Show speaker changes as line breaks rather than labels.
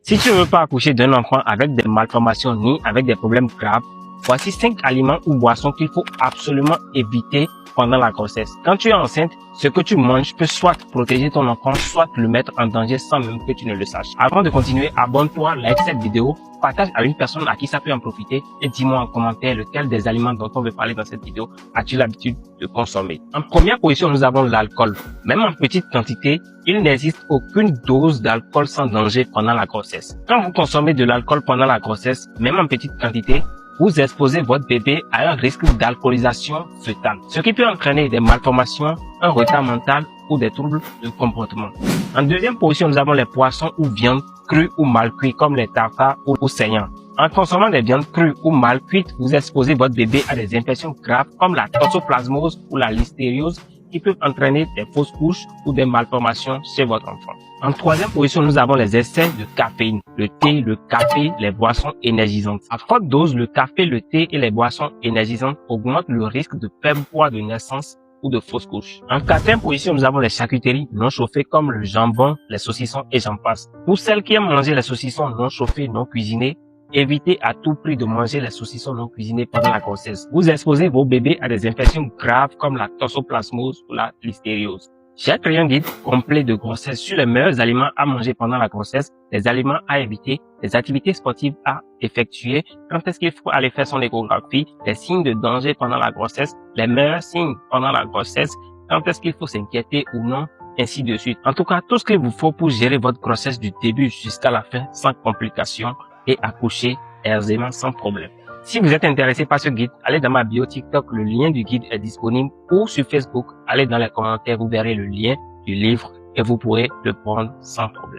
Si tu ne veux pas accoucher d'un enfant avec des malformations ni avec des problèmes graves, voici 5 aliments ou boissons qu'il faut absolument éviter pendant la grossesse. Quand tu es enceinte, ce que tu manges peut soit protéger ton enfant, soit le mettre en danger sans même que tu ne le saches. Avant de continuer, abonne-toi, like cette vidéo, partage à une personne à qui ça peut en profiter et dis-moi en commentaire lequel des aliments dont on veut parler dans cette vidéo as-tu l'habitude de consommer. En première position, nous avons l'alcool. Même en petite quantité, il n'existe aucune dose d'alcool sans danger pendant la grossesse. Quand vous consommez de l'alcool pendant la grossesse, même en petite quantité, vous exposez votre bébé à un risque d'alcoolisation fœtale, ce qui peut entraîner des malformations, un retard mental ou des troubles de comportement. En deuxième position, nous avons les poissons ou viandes crues ou mal cuites comme les tartares ou saignants. En consommant des viandes crues ou mal cuites, vous exposez votre bébé à des infections graves comme la toxoplasmose ou la listériose qui peuvent entraîner des fausses couches ou des malformations chez votre enfant. En troisième position, nous avons les excès de caféine, le thé, le café, les boissons énergisantes. À forte dose, le café, le thé et les boissons énergisantes augmentent le risque de perte de poids de naissance ou de fausses couches. En quatrième position, nous avons les charcuteries non chauffées comme le jambon, les saucissons et j'en passe. Pour celles qui aiment manger les saucissons non chauffés, non cuisinés, évitez à tout prix de manger les saucissons non cuisinés pendant la grossesse. Vous exposez vos bébés à des infections graves comme la toxoplasmose ou la listériose. J'ai créé un guide complet de grossesse sur les meilleurs aliments à manger pendant la grossesse, les aliments à éviter, les activités sportives à effectuer, quand est-ce qu'il faut aller faire son échographie, les signes de danger pendant la grossesse, les meilleurs signes pendant la grossesse, quand est-ce qu'il faut s'inquiéter ou non, ainsi de suite. En tout cas, tout ce qu'il vous faut pour gérer votre grossesse du début jusqu'à la fin sans complications et accoucher aisément sans problème. Si vous êtes intéressé par ce guide, allez dans ma bio TikTok, le lien du guide est disponible, ou sur Facebook, allez dans les commentaires, vous verrez le lien du livre et vous pourrez le prendre sans problème.